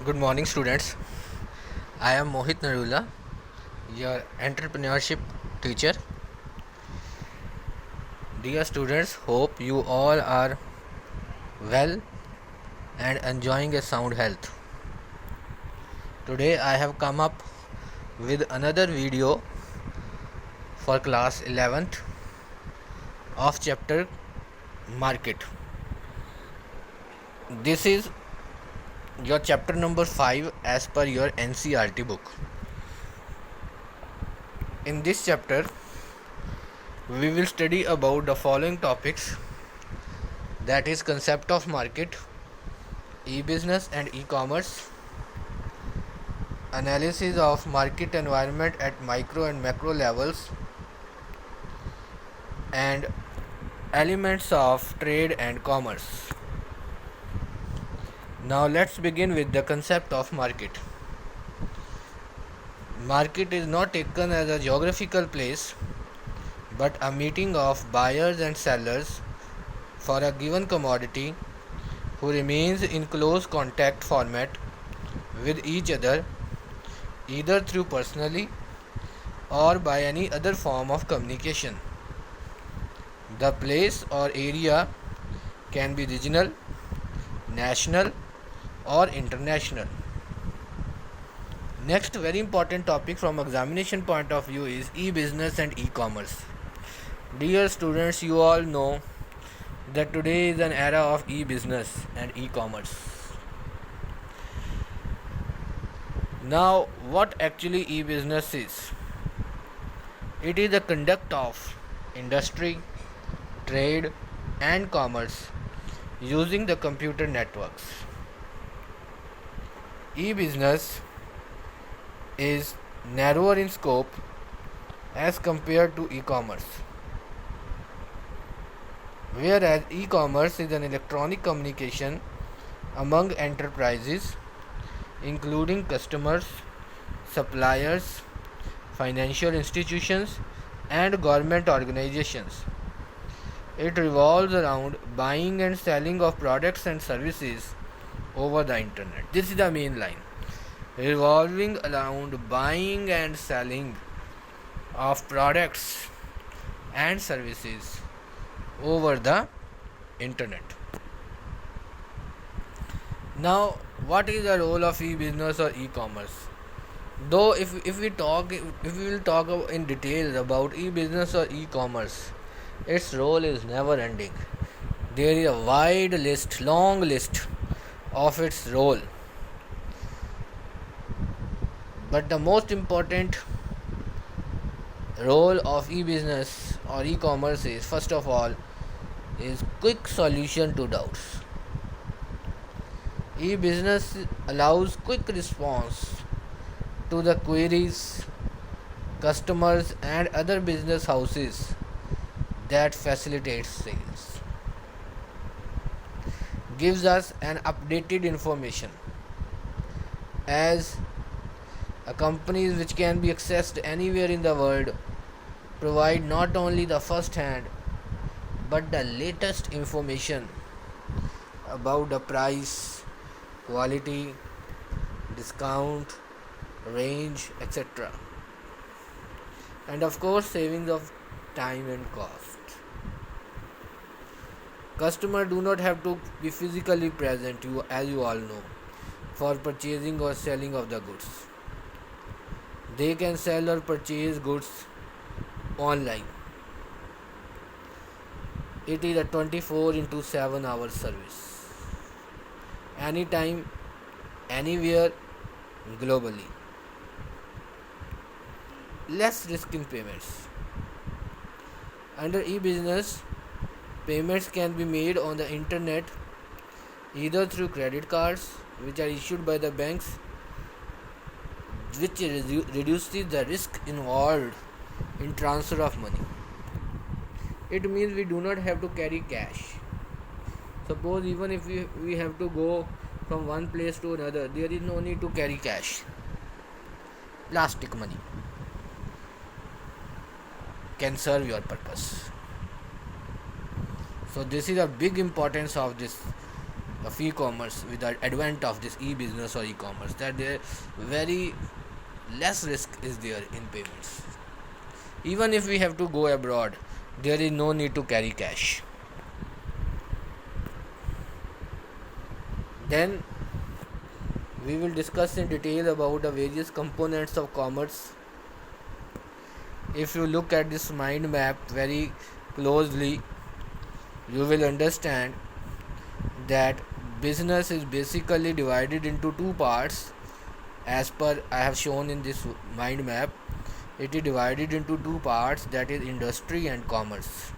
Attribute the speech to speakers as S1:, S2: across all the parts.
S1: Good morning, students. I am Mohit Narula, your entrepreneurship teacher. Dear students, hope you all are well and enjoying a sound health. Today I have come up with another video for class 11th of chapter Market. This is your chapter number 5 as per your NCERT book. In this chapter, we will study about the following topics, that is concept of market, e-business and e-commerce, analysis of market environment at micro and macro levels, and elements of trade and commerce. Now let's begin with the concept of market. Market is not taken as a geographical place but a meeting of buyers and sellers for a given commodity who remains in close contact format with each other either through personally or by any other form of communication. The place or area can be regional, national or international. Next very important topic from examination point of view is e-business and e-commerce. Dear students, you all know that today is an era of e-business and e-commerce. Now, what actually e-business is? It is the conduct of industry, trade and commerce using the computer networks. E-business is narrower in scope as compared to e-commerce, whereas e-commerce is an electronic communication among enterprises including customers, suppliers, financial institutions and government organizations. It revolves around buying and selling of products and services over the internet. This is the main line. Revolving around buying and selling of products and services over the internet. Now, what is the role of e-business or e-commerce? Though if we will talk in detail about e-business or e-commerce, its role is never ending. There is a wide list, long list of its role. But the most important role of e-business or e-commerce is, first of all, is quick solution to doubts. E-business allows quick response to the queries customers and other business houses that facilitates sales. Gives us an updated information as a companies which can be accessed anywhere in the world provide not only the first hand but the latest information about the price, quality, discount, range, etc. And of course savings of time and cost. Customers do not have to be physically present, as you all know, for purchasing or selling of the goods. They can sell or purchase goods online. It is a 24 into 7 hour service. Anytime, anywhere, globally. Less risk in payments. Under e-business, payments can be made on the internet either through credit cards which are issued by the banks, which reduces the risk involved in transfer of money. It means we do not have to carry cash. Suppose even if we have to go from one place to another, there is no need to carry cash. Plastic money can serve your purpose. So this is a big importance of this of e-commerce, with the advent of this e-business or e-commerce, that there very less risk is there in payments. Even if we have to go abroad, there is no need to carry cash. Then we will discuss in detail about the various components of commerce. If you look at this mind map very closely, you will understand that business is basically divided into two parts. As per I have shown in this mind map, it is divided into two parts, that is industry and commerce.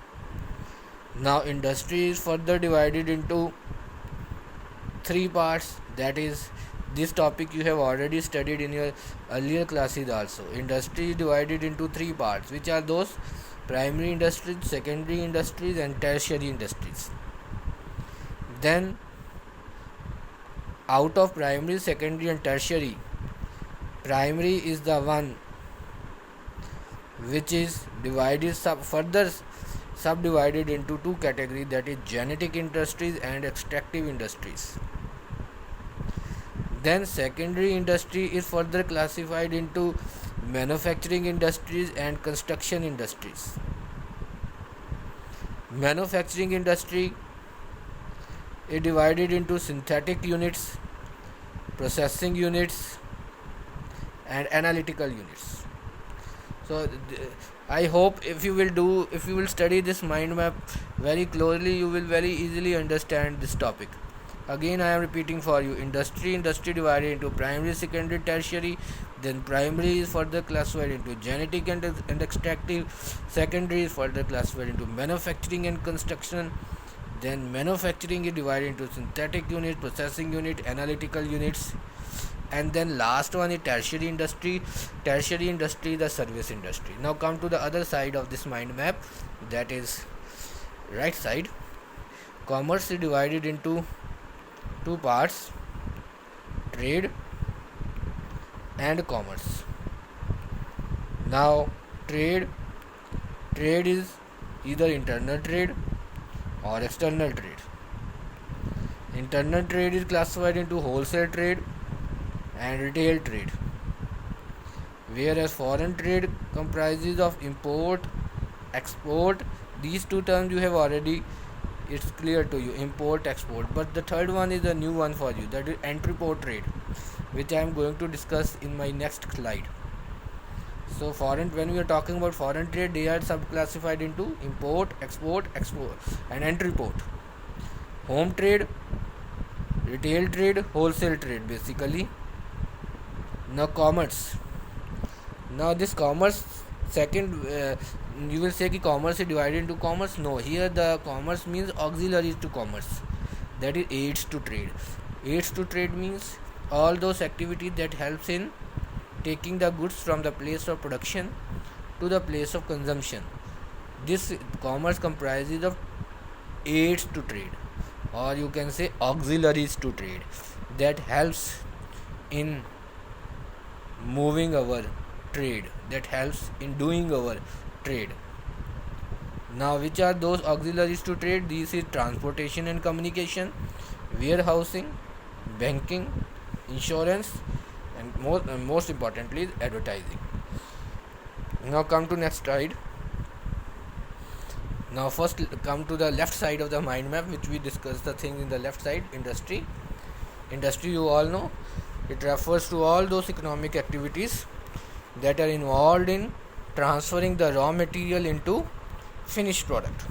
S1: Now industry is further divided into three parts, that is this topic you have already studied in your earlier classes also. Industry is divided into three parts, which are those: primary industries, secondary industries, and tertiary industries. Then out of primary, secondary, and tertiary, primary is the one which is divided further subdivided into two categories, that is genetic industries and extractive industries. Then secondary industry is further classified into manufacturing industries and construction industries. Manufacturing industry is divided into synthetic units, processing units, and analytical units. So I hope if you will study this mind map very closely, you will very easily understand this topic. Again I am repeating for you: industry divided into primary, secondary, tertiary. Then primary is further classified into genetic and extractive. Secondary is further classified into manufacturing and construction. Then manufacturing is divided into synthetic unit, processing unit, analytical units. And then last one is tertiary industry. Tertiary industry is the service industry. Now come to the other side of this mind map, that is right side. Commerce is divided into two parts: trade and commerce. Now trade is either internal trade or external trade. Internal trade is classified into wholesale trade and retail trade, whereas foreign trade comprises of import, export. These two terms you have already, it's clear to you, import, export. But the third one is a new one for you, that is entrepot trade, which I am going to discuss in my next slide. So when we are talking about foreign trade, they are subclassified into import, export, and entrepot. Home trade, retail trade, wholesale trade basically. Now commerce. Now this commerce, second, you will say that commerce is divided into commerce. No, here the commerce means auxiliaries to commerce, that is aids to trade. Aids to trade means all those activities that helps in taking the goods from the place of production to the place of consumption. This commerce comprises of aids to trade, or you can say auxiliaries to trade, that helps in moving our trade, that helps in doing our trade. Now which are those auxiliaries to trade? These is transportation and communication, warehousing, banking, insurance, and most importantly advertising. Now come to next slide. Now first come to the left side of the mind map, which we discuss the thing in the left side. Industry you all know, it refers to all those economic activities that are involved in transferring the raw material into finished product,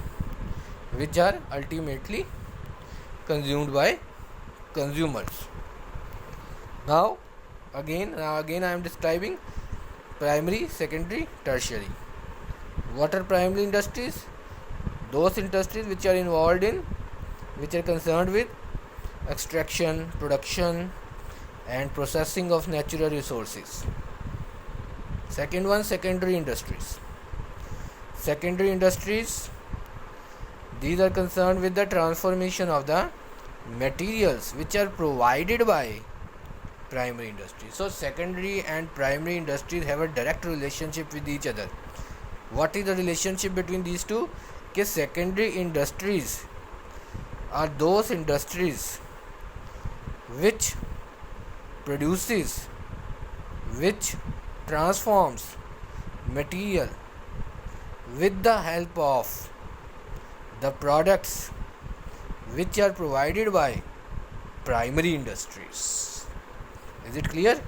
S1: which are ultimately consumed by consumers. Now again I am describing primary, secondary, tertiary. What are primary industries? Those industries which are concerned with extraction, production, and processing of natural resources. Second one, secondary industries. Secondary industries, these are concerned with the transformation of the materials which are provided by primary industry. So secondary and primary industries have a direct relationship with each other. What is the relationship between these two? Secondary industries are those industries which produces, which transforms material with the help of the products which are provided by primary industries. Is it clear?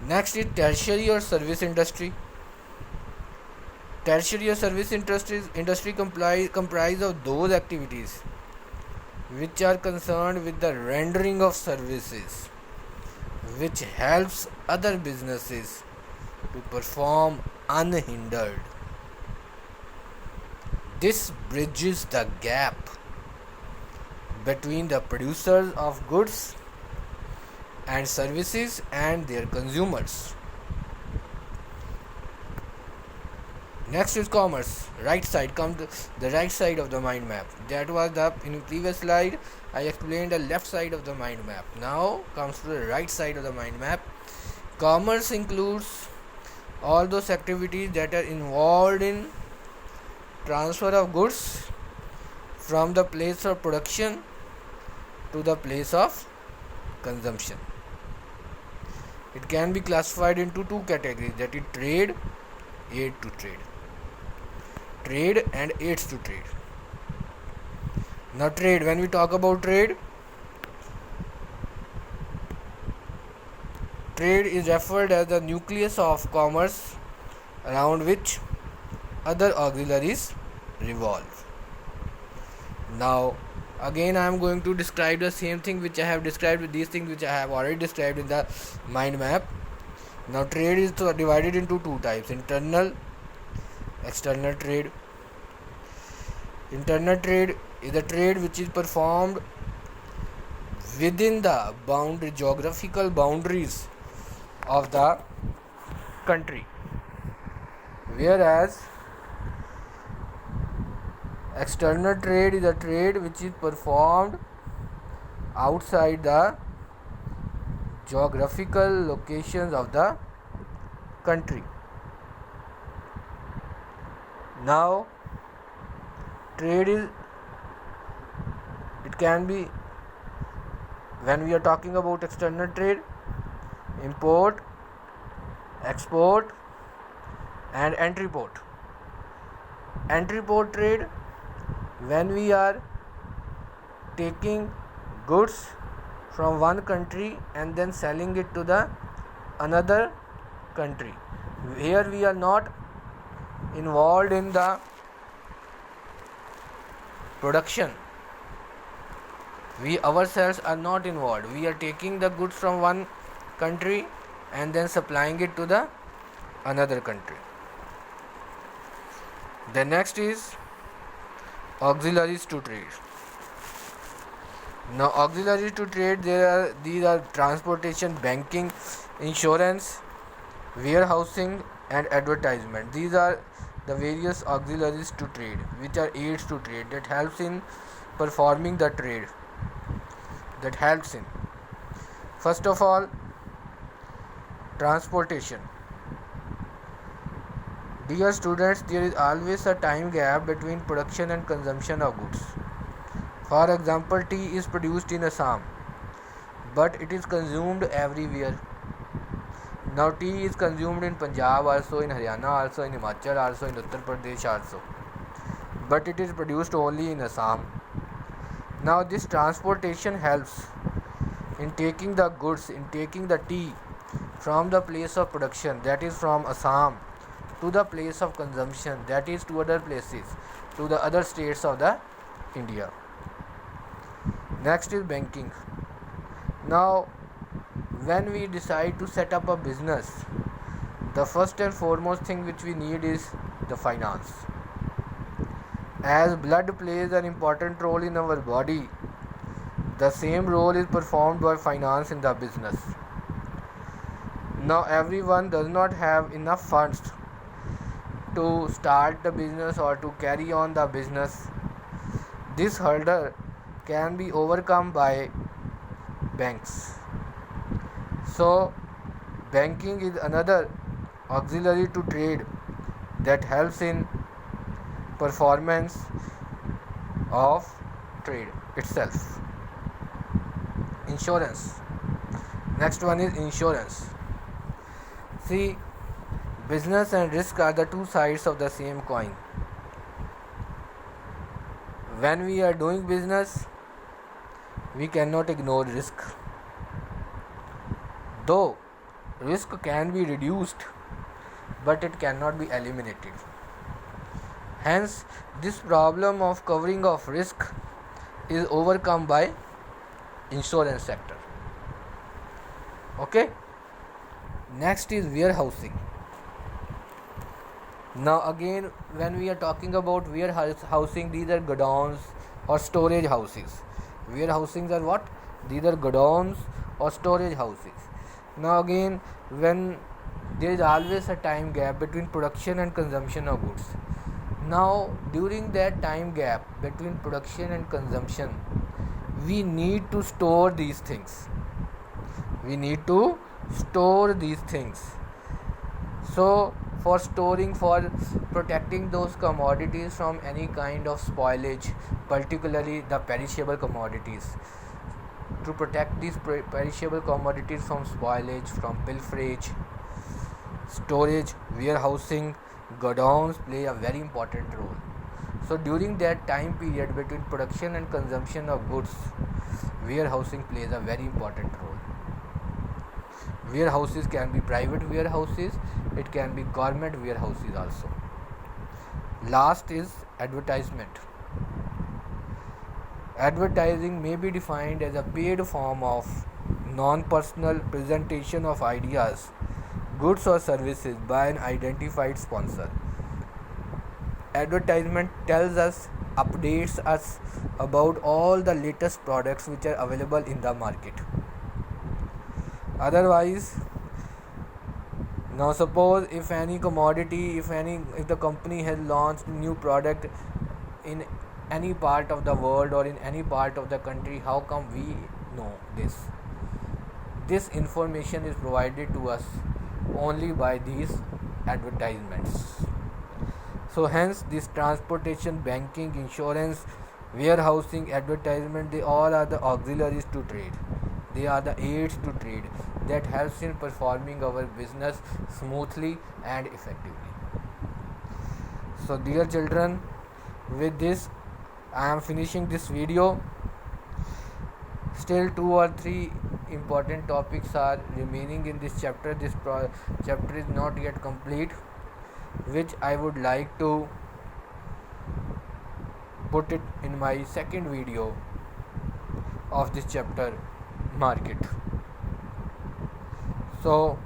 S1: Next is tertiary or service industry. Tertiary or service industry comprise of those activities which are concerned with the rendering of services which helps other businesses to perform unhindered. This bridges the gap between the producers of goods and services and their consumers. Next is commerce. Right side, come to the right side of the mind map. That was in the previous slide I explained the left side of the mind map. Now comes to the right side of the mind map. Commerce includes all those activities that are involved in transfer of goods from the place of production to the place of consumption. It can be classified into two categories, that is trade, aid to trade. Trade and aids to trade. Now trade, when we talk about trade is referred as the nucleus of commerce around which other auxiliaries revolve. Now again I am going to describe the same thing which I have described with these things which I have already described in the mind map. Now trade is divided into two types: internal, external trade. Internal trade is the trade which is performed within the geographical boundaries of the country, whereas external trade is a trade which is performed outside the geographical locations of the country. Now trade is, it can be, when we are talking about external trade, import, export and entry port. Entry port trade, when we are taking goods from one country and then selling it to the another country. Here we are not involved in the production. We ourselves are not involved. We are taking the goods from one country and then supplying it to the another country. The next is auxiliaries to trade. Now auxiliaries to trade, these are transportation, banking, insurance, warehousing and advertisement. These are the various auxiliaries to trade which are aids to trade that helps in performing the trade. First of all, transportation. Dear students, there is always a time gap between production and consumption of goods. For example, tea is produced in Assam, but it is consumed everywhere. Now tea is consumed in Punjab also, in Haryana also, in Himachal also, in Uttar Pradesh also, but it is produced only in Assam. Now this transportation helps in taking the goods, in taking the tea from the place of production, that is from Assam, to the place of consumption, that is to other places, to the other states of the India. Next is banking. Now when we decide to set up a business, the first and foremost thing which we need is the finance. As blood plays an important role in our body, the same role is performed by finance in the business. Now everyone does not have enough funds to start the business or to carry on the business. This hurdle can be overcome by banks. So banking is another auxiliary to trade that helps in performance of trade itself. insurance. Next one is insurance. See, business and risk are the two sides of the same coin. When we are doing business, we cannot ignore risk. Though risk can be reduced, but it cannot be eliminated. Hence, this problem of covering of risk is overcome by insurance sector. Okay. Next is warehousing. Now again, when we are talking about warehousing, these are godowns or storage houses. Warehousing are what? These are godowns or storage houses. Now again, when there is always a time gap between production and consumption of goods. Now during that time gap between production and consumption, we need to store these things. So for storing, for protecting those commodities from any kind of spoilage, particularly the perishable commodities, to protect these perishable commodities from spoilage, from pilferage, storage, warehousing, godowns play a very important role. So during that time period between production and consumption of goods, warehousing plays a very important role. Warehouses can be private warehouses, it can be government warehouses also. Last is advertisement. Advertising may be defined as a paid form of non-personal presentation of ideas, goods or services by an identified sponsor. Advertisement tells us, updates us about all the latest products which are available in the market. Otherwise, now suppose if any commodity, if the company has launched new product in any part of the world or in any part of the country, how come we know this? This information is provided to us only by these advertisements. So hence this transportation, banking, insurance, warehousing, advertisement, they all are the auxiliaries to trade. They are the aids to trade that helps in performing our business smoothly and effectively. So dear children, with this I am finishing this video. Still 2 or 3 important topics are remaining in this chapter. This chapter is not yet complete, which I would like to put it in my second video of this chapter, market. So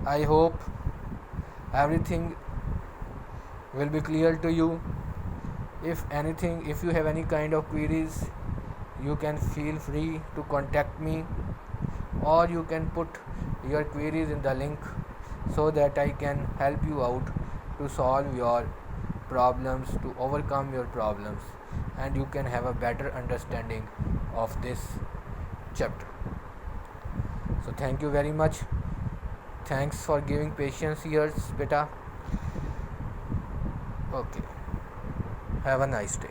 S1: I hope everything will be clear to you. If you have any kind of queries, you can feel free to contact me, or you can put your queries in the link so that I can help you out to solve your problems, to overcome your problems, and you can have a better understanding of this chapter. So thank you very much. Thanks for giving patience here, beta. Okay. Have a nice day.